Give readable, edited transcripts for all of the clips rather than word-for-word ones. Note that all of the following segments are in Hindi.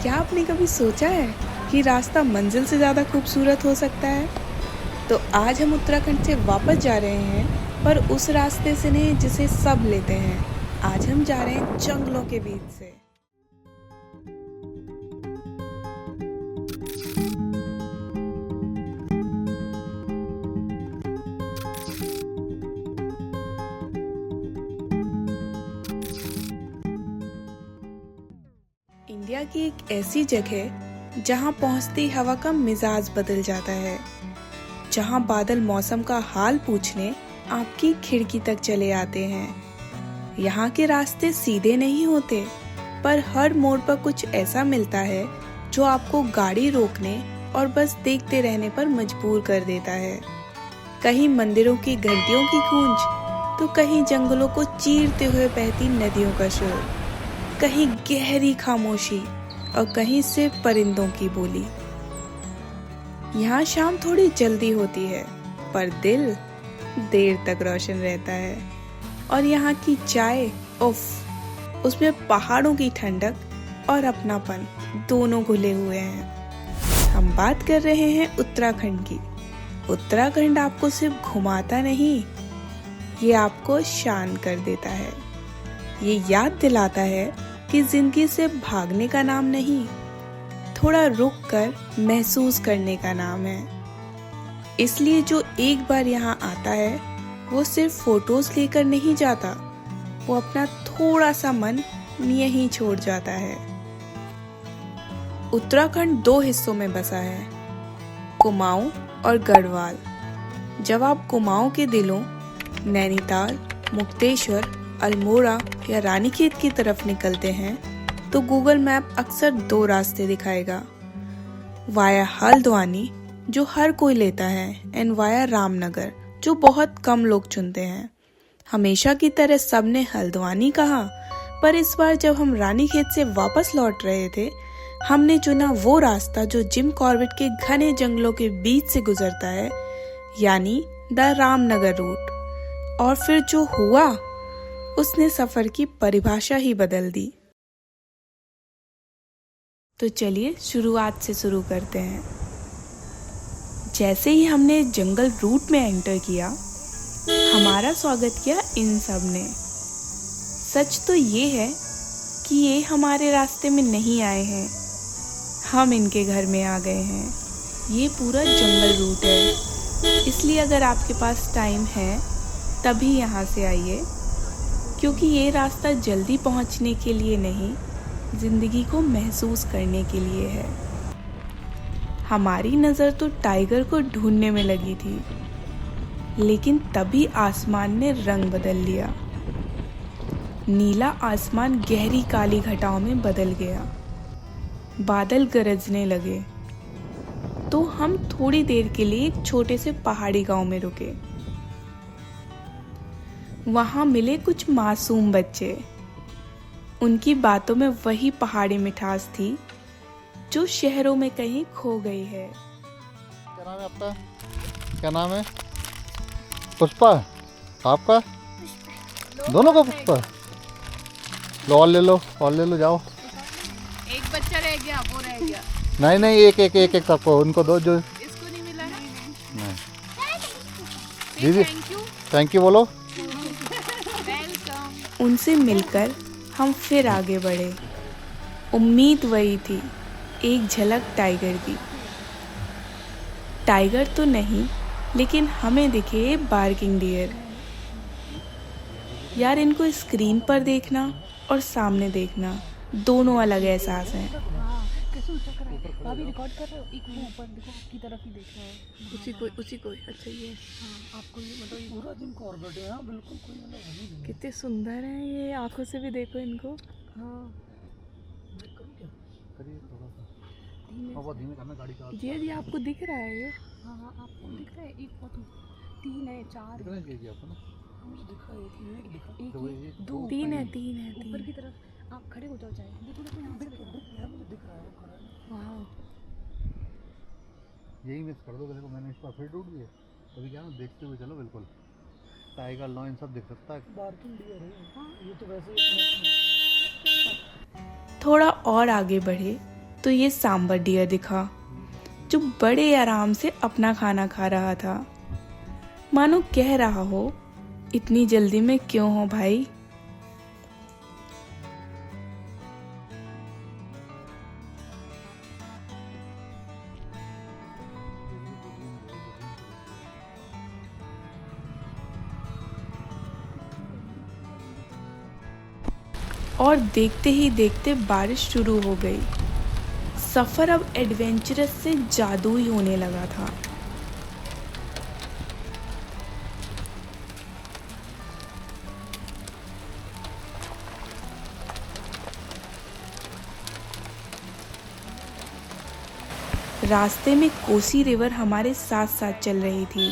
क्या आपने कभी सोचा है कि रास्ता मंजिल से ज़्यादा खूबसूरत हो सकता है? तो आज हम उत्तराखंड से वापस जा रहे हैं, पर उस रास्ते से नहीं जिसे सब लेते हैं। आज हम जा रहे हैं जंगलों के बीच से। इंडिया की एक ऐसी जगह जहां पहुंचती हवा का मिजाज बदल जाता है, जहां बादल मौसम का हाल पूछने आपकी खिड़की तक चले आते हैं। यहाँ के रास्ते सीधे नहीं होते, पर हर मोड़ पर कुछ ऐसा मिलता है जो आपको गाड़ी रोकने और बस देखते रहने पर मजबूर कर देता है। कहीं मंदिरों की घंटियों की गूंज, तो कहीं जंगलों को चीरते हुए बहती नदियों का शोर, कहीं गहरी खामोशी और कहीं सिर्फ परिंदों की बोली। यहाँ शाम थोड़ी जल्दी होती है, पर दिल देर तक रोशन रहता है। और यहाँ की चाय, उफ, उसमें पहाड़ों की ठंडक और अपनापन दोनों घुले हुए हैं। हम बात कर रहे हैं उत्तराखंड की। उत्तराखंड आपको सिर्फ घुमाता नहीं, ये आपको शांत कर देता है। ये याद दिलाता है कि जिंदगी सिर्फ भागने का नाम नहीं, थोड़ा रुक कर महसूस करने का नाम है। इसलिए जो एक बार यहाँ आता है, वो सिर्फ फोटोज लेकर नहीं जाता, वो अपना थोड़ा सा मन यहीं छोड़ जाता है। उत्तराखंड 2 हिस्सों में बसा है, कुमाऊं और गढ़वाल। जब आप कुमाऊं के दिलों नैनीताल, मुक्तेश्वर, अल्मोड़ा या रानीखेत की तरफ निकलते हैं, तो गूगल मैप अक्सर 2 रास्ते दिखाएगा। वाया हल्द्वानी, जो हर कोई लेता है, एंड वाया रामनगर, जो बहुत कम लोग चुनते हैं। हमेशा की तरह सबने हल्द्वानी कहा, पर इस बार जब हम रानीखेत से वापस लौट रहे थे, हमने चुना वो रास्ता जो जिम कॉर्बेट के घने जंगलों के बीच से गुजरता है, यानी द रामनगर रूट। और फिर जो हुआ, उसने सफर की परिभाषा ही बदल दी। तो चलिए शुरुआत से शुरू करते हैं। जैसे ही हमने जंगल रूट में एंटर किया, हमारा स्वागत किया इन सब ने। सच तो ये है कि ये हमारे रास्ते में नहीं आए हैं, हम इनके घर में आ गए हैं। ये पूरा जंगल रूट है, इसलिए अगर आपके पास टाइम है तभी यहाँ से आइए, क्योंकि ये रास्ता जल्दी पहुँचने के लिए नहीं, जिंदगी को महसूस करने के लिए है। हमारी नज़र तो टाइगर को ढूंढने में लगी थी, लेकिन तभी आसमान ने रंग बदल लिया। नीला आसमान गहरी काली घटाओं में बदल गया, बादल गरजने लगे। तो हम थोड़ी देर के लिए एक छोटे से पहाड़ी गांव में रुके। वहां मिले कुछ मासूम बच्चे। उनकी बातों में वही पहाड़ी मिठास थी जो शहरों में कहीं खो गई है। क्या नाम है आपका? क्या नाम है? पुष्पा। आपका? दोनों का पुष्पा। लो और ले लो, और ले लो, जाओ। एक बच्चा रह गया, वो रह गया। नहीं नहीं, एक सबको, उनको दो जो इसको नहीं मिला ना। नहीं। दीदी थैंक यू बोलो। वेलकम। उनसे मिलकर हम फिर आगे बढ़े। उम्मीद वही थी, एक झलक टाइगर की। टाइगर तो नहीं, लेकिन हमें दिखे बार्किंग डियर। यार, इनको स्क्रीन पर देखना और सामने देखना दोनों अलग एहसास हैं। अभी रिकॉर्ड कर रहे हो? एक वो ऊपर देखो, आपकी तरफ ही देख रहा है। उसी को। अच्छा, ये हाँ, आपको ये मतलब पूरा दिन कॉर्बेट है। हाँ बिल्कुल, कोई मतलब कितने सुंदर हैं ये, आंखों से भी देखो इनको। हाँ ये आपको दिख रहा है ये? हाँ हाँ, आपको दिख रहा है? एक फोटो, 3 है, 4 है। मुझे दिख रहा है, एक 2 तीन है। ऊपर की तरफ आप खड़े हो जाओ, चाहे देखो देखो यहाँ से देखो। मुझे दिख रहा है। वाह, यही मिस कर दो, देखो मैंने इस पर फिर टूट दिए। अभी क्या ना, देखते हुए चलो, बिल्कुल टाइगर लॉयन सब दिख सकता है। बार्किंग डियर है। हाँ, ये तो वैसे ही थोड़ा और आगे बढ़े तो ये सांबर डियर दिखा, जो बड़े आराम से अपना खाना खा रहा था, मानो कह रहा हो, इतनी जल्दी में क्यों हो भाई। और देखते ही देखते बारिश शुरू हो गई। सफर अब एडवेंचरस से जादुई होने लगा था। रास्ते में कोसी रिवर हमारे साथ साथ चल रही थी।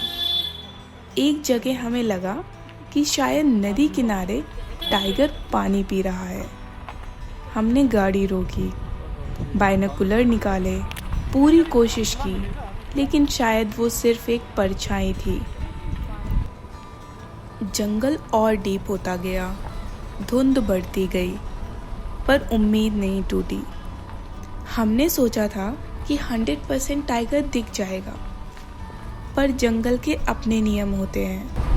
एक जगह हमें लगा कि शायद नदी किनारे टाइगर पानी पी रहा है। हमने गाड़ी रोकी, बाइनोकुलर निकाले, पूरी कोशिश की, लेकिन शायद वो सिर्फ एक परछाई थी। जंगल और डीप होता गया, धुंध बढ़ती गई, पर उम्मीद नहीं टूटी। हमने सोचा था कि 100% टाइगर दिख जाएगा, पर जंगल के अपने नियम होते हैं।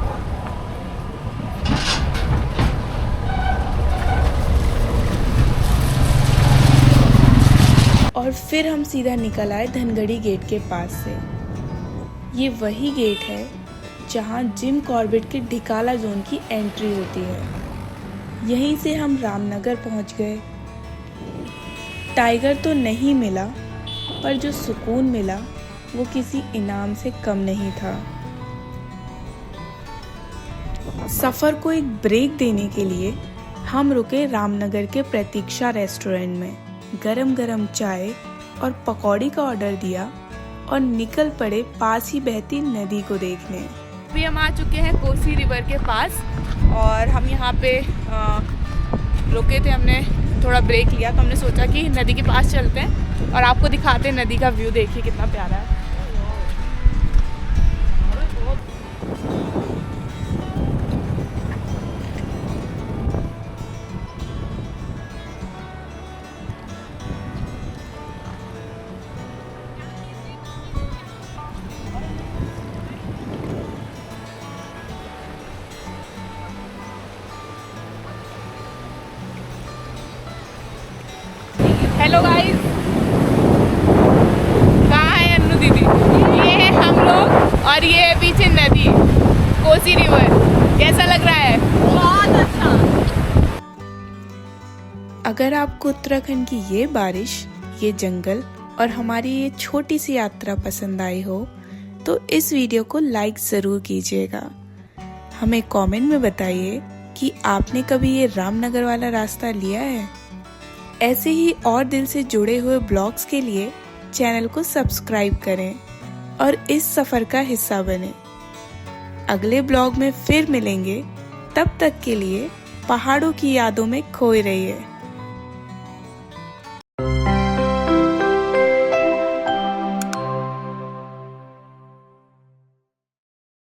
और फिर हम सीधा निकल आए धनगढ़ी गेट के पास से। ये वही गेट है जहां जिम कॉर्बेट के ढिकाला जोन की एंट्री होती है। यहीं से हम रामनगर पहुंच गए। टाइगर तो नहीं मिला, पर जो सुकून मिला वो किसी इनाम से कम नहीं था। सफर को एक ब्रेक देने के लिए हम रुके रामनगर के प्रतीक्षा रेस्टोरेंट में। गरम गरम चाय और पकौड़ी का ऑर्डर दिया और निकल पड़े पास ही बहती नदी को देखने। अभी हम आ चुके हैं कोसी रिवर के पास और हम यहाँ पे रुके थे। हमने थोड़ा ब्रेक लिया तो हमने सोचा कि नदी के पास चलते हैं और आपको दिखाते हैं नदी का व्यू। देखिए कितना प्यारा है। हेलो गाइस, कहाँ है अन्नू दीदी? ये है हम लोग और ये है पीछे नदी कोसी रिवर। कैसा लग रहा है? बहुत अच्छा। अगर आपको उत्तराखंड की ये बारिश, ये जंगल और हमारी ये छोटी सी यात्रा पसंद आई हो तो इस वीडियो को लाइक ज़रूर कीजिएगा। हमें कमेंट में बताइए कि आपने कभी ये रामनगर वाला रास्ता लिया है। ऐसे ही और दिल से जुड़े हुए ब्लॉग्स के लिए चैनल को सब्सक्राइब करें और इस सफ़र का हिस्सा बने। अगले ब्लॉग में फिर मिलेंगे, तब तक के लिए पहाड़ों की यादों में खोए रहिए।